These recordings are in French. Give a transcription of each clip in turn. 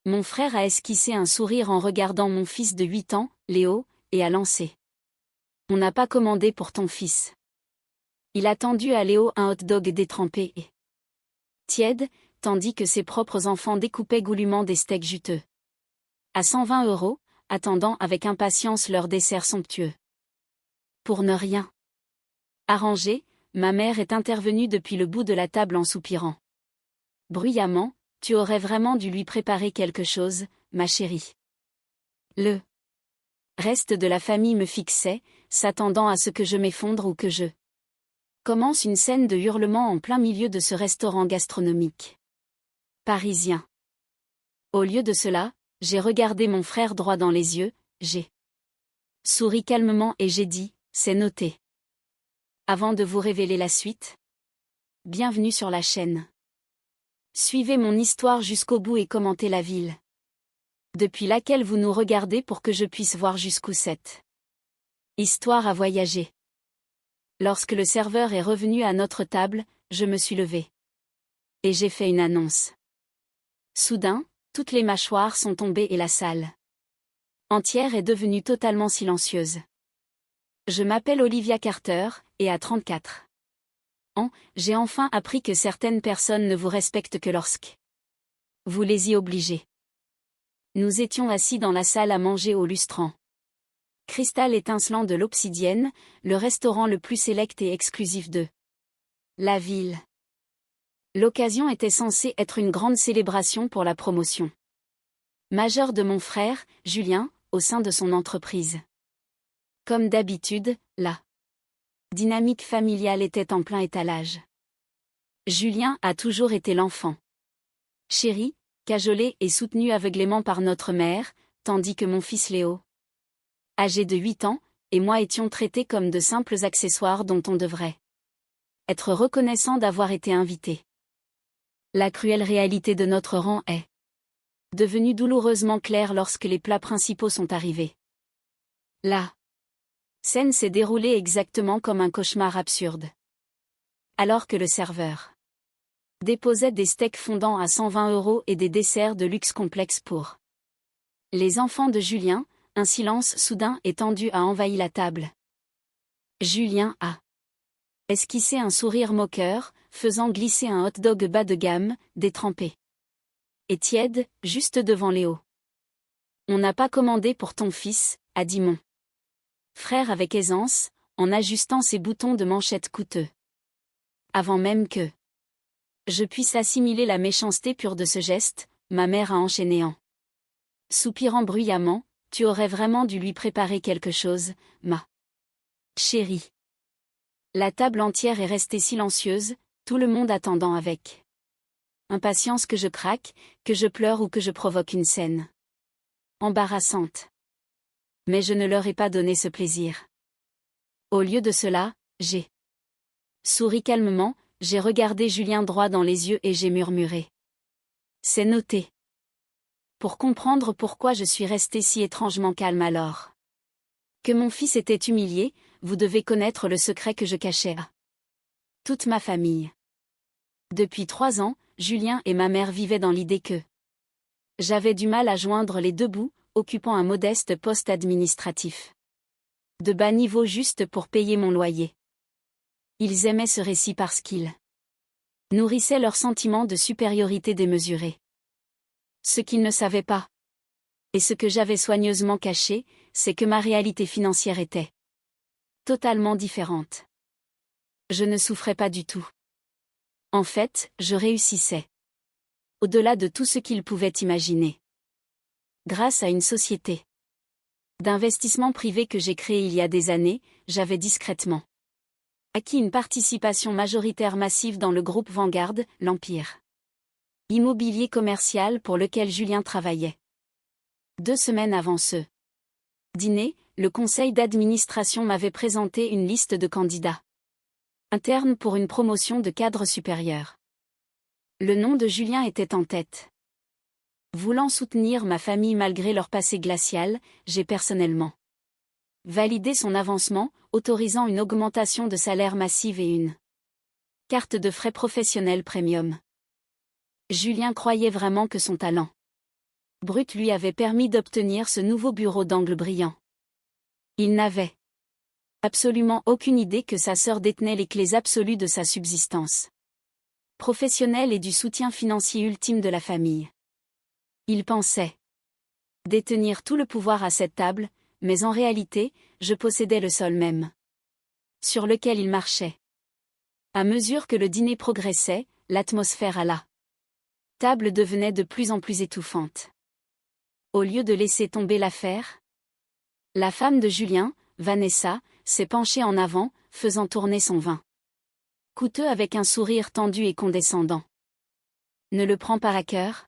Mon frère a esquissé un sourire en regardant mon fils de 8 ans, Léo, et a lancé. On n'a pas commandé pour ton fils. Il a tendu à Léo un hot-dog détrempé et tiède, tandis que ses propres enfants découpaient goulûment des steaks juteux. À 120 €, attendant avec impatience leur dessert somptueux. Pour ne rien arranger, ma mère est intervenue depuis le bout de la table en soupirant. Bruyamment, tu aurais vraiment dû lui préparer quelque chose, ma chérie. Le reste de la famille me fixait, s'attendant à ce que je m'effondre ou que je commence une scène de hurlements en plein milieu de ce restaurant gastronomique parisien. Au lieu de cela, j'ai regardé mon frère droit dans les yeux, j'ai souri calmement et j'ai dit, c'est noté. Avant de vous révéler la suite, bienvenue sur la chaîne. Suivez mon histoire jusqu'au bout et commentez la ville depuis laquelle vous nous regardez pour que je puisse voir jusqu'où cette histoire a voyagé. Lorsque le serveur est revenu à notre table, je me suis levée. Et j'ai fait une annonce. Soudain, toutes les mâchoires sont tombées et la salle entière est devenue totalement silencieuse. Je m'appelle Olivia Carter, et à 34 ans, j'ai enfin appris que certaines personnes ne vous respectent que lorsque vous les y obligez. Nous étions assis dans la salle à manger au lustrant cristal étincelant de l'Obsidienne, le restaurant le plus sélect et exclusif de la ville. L'occasion était censée être une grande célébration pour la promotion majeure de mon frère, Julien, au sein de son entreprise. Comme d'habitude, la dynamique familiale était en plein étalage. Julien a toujours été l'enfant chéri, cajolé et soutenu aveuglément par notre mère, tandis que mon fils Léo, âgé de 8 ans, et moi étions traités comme de simples accessoires dont on devrait être reconnaissant d'avoir été invités. La cruelle réalité de notre rang est devenue douloureusement claire lorsque les plats principaux sont arrivés. La scène s'est déroulée exactement comme un cauchemar absurde. Alors que le serveur déposait des steaks fondants à 120 € et des desserts de luxe complexes pour les enfants de Julien, un silence soudain et tendu a envahi la table. Julien a esquissé un sourire moqueur, faisant glisser un hot-dog bas de gamme, détrempé et tiède, juste devant Léo. On n'a pas commandé pour ton fils, a dit mon frère avec aisance, en ajustant ses boutons de manchette coûteux. Avant même que je puisse assimiler la méchanceté pure de ce geste, ma mère a enchaîné en soupirant bruyamment, tu aurais vraiment dû lui préparer quelque chose, ma chérie. La table entière est restée silencieuse, tout le monde attendant avec impatience que je craque, que je pleure ou que je provoque une scène embarrassante. Mais je ne leur ai pas donné ce plaisir. Au lieu de cela, j'ai souri calmement, j'ai regardé Julien droit dans les yeux et j'ai murmuré. C'est noté. Pour comprendre pourquoi je suis restée si étrangement calme alors. Que mon fils était humilié, vous devez connaître le secret que je cachais à toute ma famille. Depuis 3 ans, Julien et ma mère vivaient dans l'idée que j'avais du mal à joindre les deux bouts, occupant un modeste poste administratif de bas niveau juste pour payer mon loyer. Ils aimaient ce récit parce qu'ils nourrissaient leur sentiment de supériorité démesurée. Ce qu'ils ne savaient pas, et ce que j'avais soigneusement caché, c'est que ma réalité financière était totalement différente. Je ne souffrais pas du tout. En fait, je réussissais. Au-delà de tout ce qu'ils pouvaient imaginer. Grâce à une société d'investissement privé que j'ai créée il y a des années, j'avais discrètement acquis une participation majoritaire massive dans le groupe Vanguard, l'Empire immobilier commercial pour lequel Julien travaillait. 2 semaines avant ce dîner, le conseil d'administration m'avait présenté une liste de candidats internes pour une promotion de cadre supérieur. Le nom de Julien était en tête. Voulant soutenir ma famille malgré leur passé glacial, j'ai personnellement validé son avancement, autorisant une augmentation de salaire massive et une carte de frais professionnels premium. Julien croyait vraiment que son talent brute lui avait permis d'obtenir ce nouveau bureau d'angle brillant. Il n'avait absolument aucune idée que sa sœur détenait les clés absolues de sa subsistance professionnelle et du soutien financier ultime de la famille. Il pensait détenir tout le pouvoir à cette table, mais en réalité, je possédais le sol même sur lequel il marchait. À mesure que le dîner progressait, l'atmosphère à la table devenait de plus en plus étouffante. Au lieu de laisser tomber l'affaire, la femme de Julien, Vanessa, s'est penchée en avant, faisant tourner son vin coûteux avec un sourire tendu et condescendant. Ne le prends pas à cœur,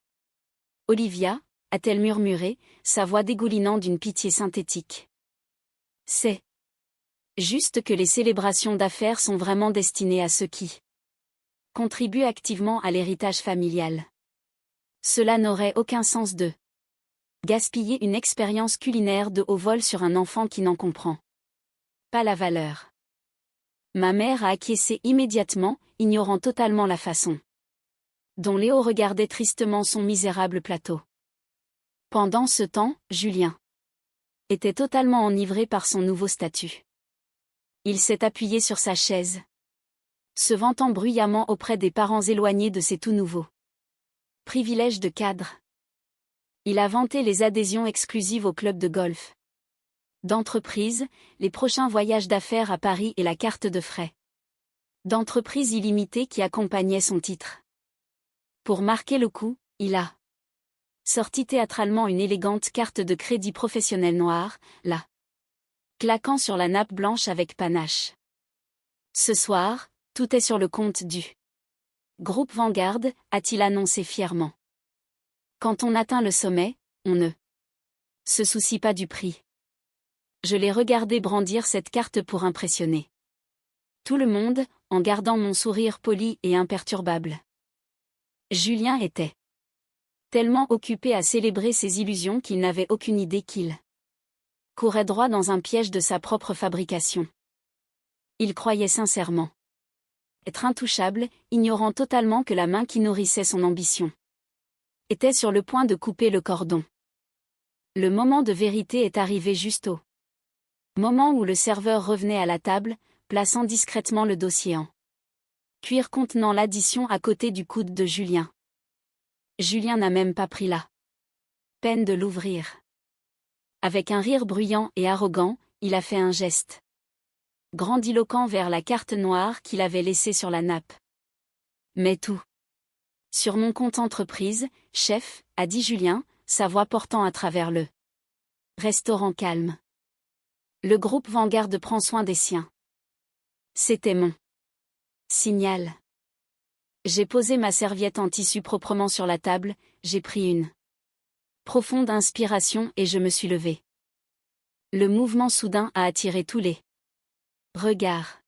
Olivia, a-t-elle murmuré, sa voix dégoulinant d'une pitié synthétique. C'est juste que les célébrations d'affaires sont vraiment destinées à ceux qui contribuent activement à l'héritage familial. Cela n'aurait aucun sens de gaspiller une expérience culinaire de haut vol sur un enfant qui n'en comprend pas la valeur. Ma mère a acquiescé immédiatement, ignorant totalement la façon dont Léo regardait tristement son misérable plateau. Pendant ce temps, Julien était totalement enivré par son nouveau statut. Il s'est appuyé sur sa chaise, se vantant bruyamment auprès des parents éloignés de ses tout nouveaux privilèges de cadre. Il a vanté les adhésions exclusives au club de golf d'entreprise, les prochains voyages d'affaires à Paris et la carte de frais d'entreprise illimitée qui accompagnait son titre. Pour marquer le coup, il a sorti théâtralement une élégante carte de crédit professionnel noire, la claquant sur la nappe blanche avec panache. Ce soir, tout est sur le compte du groupe Vanguard, a-t-il annoncé fièrement. Quand on atteint le sommet, on ne se soucie pas du prix. Je l'ai regardé brandir cette carte pour impressionner tout le monde, en gardant mon sourire poli et imperturbable. Julien était tellement occupé à célébrer ses illusions qu'il n'avait aucune idée qu'il courait droit dans un piège de sa propre fabrication. Il croyait sincèrement être intouchable, ignorant totalement que la main qui nourrissait son ambition était sur le point de couper le cordon. Le moment de vérité est arrivé juste au moment où le serveur revenait à la table, plaçant discrètement le dossier en cuir contenant l'addition à côté du coude de Julien. Julien n'a même pas pris la peine de l'ouvrir. Avec un rire bruyant et arrogant, il a fait un geste grandiloquent vers la carte noire qu'il avait laissée sur la nappe. Mais tout sur mon compte entreprise, chef, a dit Julien, sa voix portant à travers le restaurant calme. Le groupe Vanguard prend soin des siens. C'était mon signal. J'ai posé ma serviette en tissu proprement sur la table, j'ai pris une profonde inspiration et je me suis levé. Le mouvement soudain a attiré tous les regards.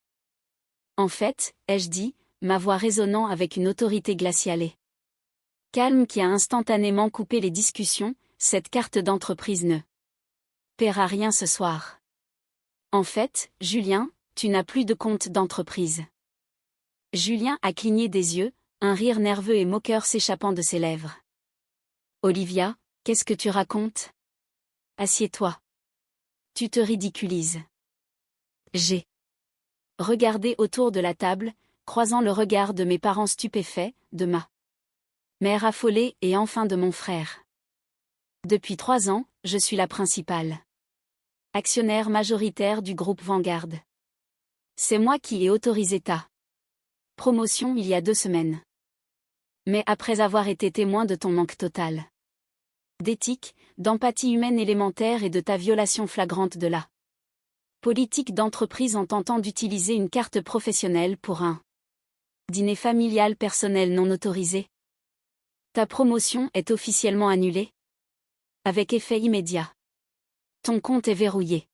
En fait, ai-je dit, ma voix résonnant avec une autorité glaciale et calme qui a instantanément coupé les discussions, cette carte d'entreprise ne paiera rien ce soir. En fait, Julien, tu n'as plus de compte d'entreprise. Julien a cligné des yeux, un rire nerveux et moqueur s'échappant de ses lèvres. Olivia, qu'est-ce que tu racontes? Assieds-toi. Tu te ridiculises. J'ai regardé autour de la table, croisant le regard de mes parents stupéfaits, de ma mère affolée et enfin de mon frère. Depuis 3 ans, je suis la principale actionnaire majoritaire du groupe Vanguard. C'est moi qui ai autorisé ta promotion il y a 2 semaines. Mais après avoir été témoin de ton manque total d'éthique, d'empathie humaine élémentaire et de ta violation flagrante de la politique d'entreprise en tentant d'utiliser une carte professionnelle pour un dîner familial personnel non autorisé, ta promotion est officiellement annulée. Avec effet immédiat. Ton compte est verrouillé.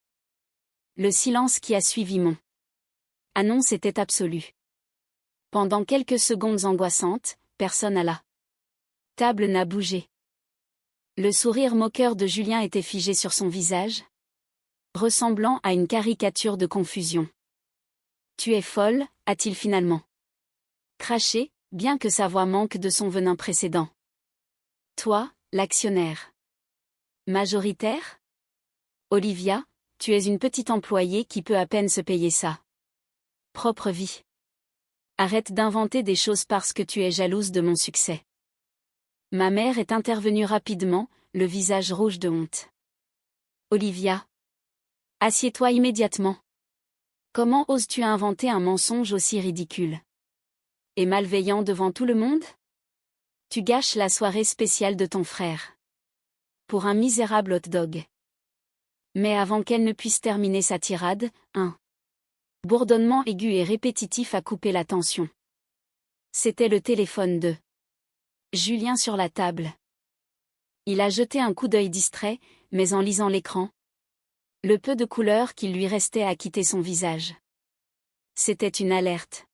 Le silence qui a suivi mon annonce était absolu. Pendant quelques secondes angoissantes, personne à la table n'a bougé. Le sourire moqueur de Julien était figé sur son visage, ressemblant à une caricature de confusion. Tu es folle, a-t-il finalement craché, bien que sa voix manque de son venin précédent. Toi, l'actionnaire. Majoritaire? Olivia, tu es une petite employée qui peut à peine se payer ça. Propre vie. Arrête d'inventer des choses parce que tu es jalouse de mon succès. Ma mère est intervenue rapidement, le visage rouge de honte. Olivia. Assieds-toi immédiatement. Comment oses-tu inventer un mensonge aussi ridicule et malveillant devant tout le monde? Tu gâches la soirée spéciale de ton frère. Pour un misérable hot dog. Mais avant qu'elle ne puisse terminer sa tirade, un bourdonnement aigu et répétitif a coupé la tension. C'était le téléphone de Julien sur la table. Il a jeté un coup d'œil distrait, mais en lisant l'écran, le peu de couleur qu'il lui restait a quitté son visage. C'était une alerte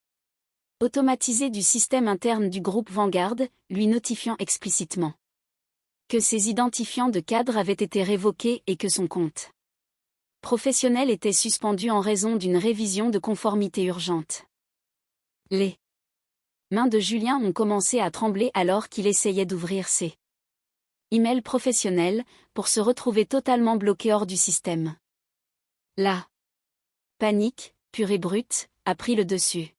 automatisée du système interne du groupe Vanguard, lui notifiant explicitement que ses identifiants de cadre avaient été révoqués et que son compte professionnel était suspendu en raison d'une révision de conformité urgente. Les mains de Julien ont commencé à trembler alors qu'il essayait d'ouvrir ses emails professionnels pour se retrouver totalement bloqué hors du système. La panique, pure et brute, a pris le dessus.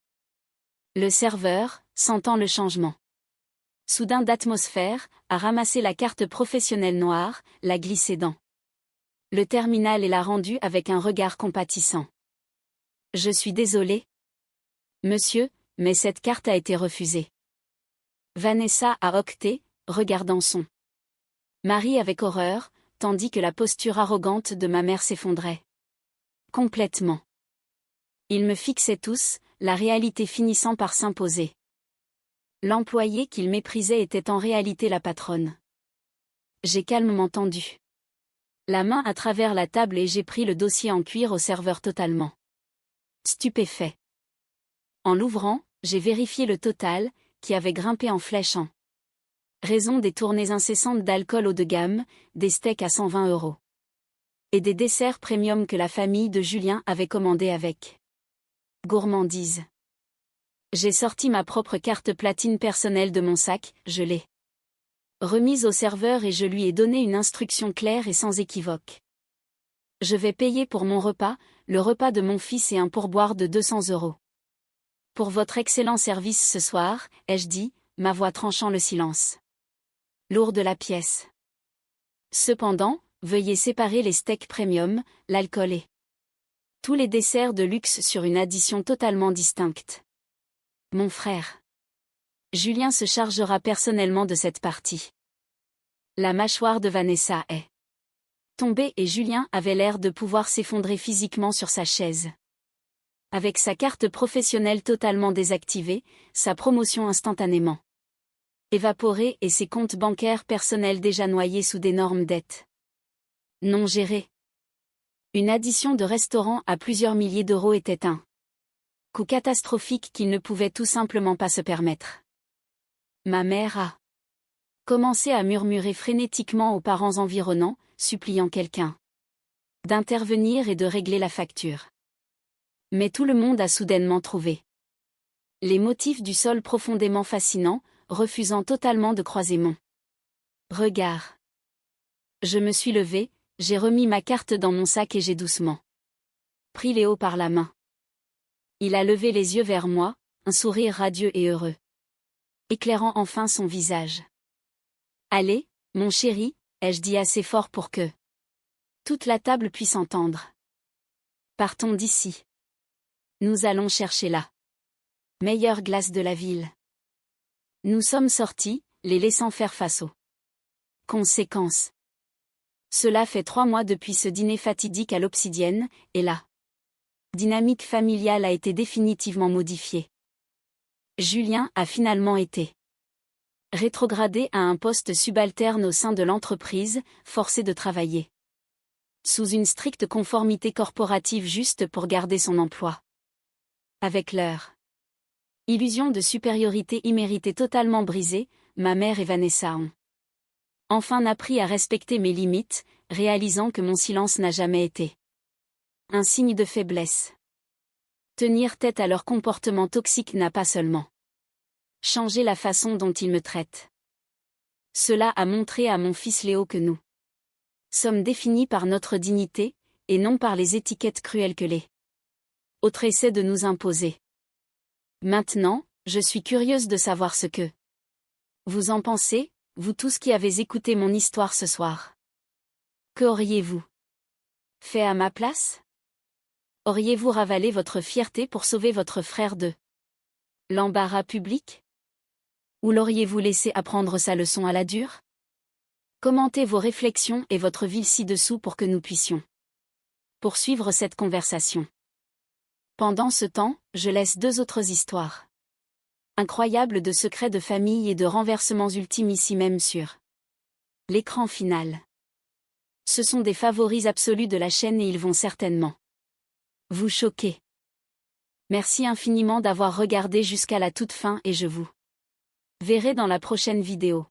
Le serveur, sentant le changement soudain d'atmosphère, a ramassé la carte professionnelle noire, l'a glissée dans le terminal et l'a rendue avec un regard compatissant. Je suis désolé, monsieur, mais cette carte a été refusée. Vanessa a octé, regardant son mari avec horreur, tandis que la posture arrogante de ma mère s'effondrait complètement. Ils me fixaient tous, la réalité finissant par s'imposer. L'employée qu'il méprisait était en réalité la patronne. J'ai calmement tendu la main à travers la table et j'ai pris le dossier en cuir au serveur totalement stupéfait. En l'ouvrant, j'ai vérifié le total, qui avait grimpé en flèche en raison des tournées incessantes d'alcool haut de gamme, des steaks à 120 € et des desserts premium que la famille de Julien avait commandés avec gourmandise. J'ai sorti ma propre carte platine personnelle de mon sac, je l'ai remise au serveur et je lui ai donné une instruction claire et sans équivoque. Je vais payer pour mon repas, le repas de mon fils et un pourboire de 200 €. Pour votre excellent service ce soir, ai-je dit, ma voix tranchant le silence lourd de la pièce. Cependant, veuillez séparer les steaks premium, l'alcool et tous les desserts de luxe sur une addition totalement distincte. Mon frère Julien se chargera personnellement de cette partie. La mâchoire de Vanessa est tombée et Julien avait l'air de pouvoir s'effondrer physiquement sur sa chaise. Avec sa carte professionnelle totalement désactivée, sa promotion instantanément évaporée et ses comptes bancaires personnels déjà noyés sous d'énormes dettes non gérées. Une addition de restaurant à plusieurs milliers d'euros était un coût catastrophique qu'il ne pouvait tout simplement pas se permettre. Ma mère a commencé à murmurer frénétiquement aux parents environnants, suppliant quelqu'un d'intervenir et de régler la facture. Mais tout le monde a soudainement trouvé les motifs du sol profondément fascinant, refusant totalement de croiser mon regard. Je me suis levée, j'ai remis ma carte dans mon sac et j'ai doucement pris Léo par la main. Il a levé les yeux vers moi, un sourire radieux et heureux, éclairant enfin son visage. Allez, mon chéri, ai-je dit assez fort pour que toute la table puisse entendre. Partons d'ici. Nous allons chercher la meilleure glace de la ville. Nous sommes sortis, les laissant faire face aux conséquences. Cela fait 3 mois depuis ce dîner fatidique à l'Obsidienne, et la dynamique familiale a été définitivement modifiée. Julien a finalement été rétrogradé à un poste subalterne au sein de l'entreprise, forcé de travailler sous une stricte conformité corporative juste pour garder son emploi. Avec leur illusion de supériorité imméritée totalement brisée, ma mère et Vanessa ont enfin appris à respecter mes limites, réalisant que mon silence n'a jamais été un signe de faiblesse. Tenir tête à leur comportement toxique n'a pas seulement changé la façon dont ils me traitent. Cela a montré à mon fils Léo que nous sommes définis par notre dignité, et non par les étiquettes cruelles que les autres essaient de nous imposer. Maintenant, je suis curieuse de savoir ce que vous en pensez, vous tous qui avez écouté mon histoire ce soir. Que auriez-vous fait à ma place? Auriez-vous ravalé votre fierté pour sauver votre frère de l'embarras public? Ou l'auriez-vous laissé apprendre sa leçon à la dure? Commentez vos réflexions et votre vie ci-dessous pour que nous puissions poursuivre cette conversation. Pendant ce temps, je laisse 2 autres histoires incroyables de secrets de famille et de renversements ultimes ici même sur l'écran final. Ce sont des favoris absolus de la chaîne et ils vont certainement vous choquer. Merci infiniment d'avoir regardé jusqu'à la toute fin et je vous verrai dans la prochaine vidéo.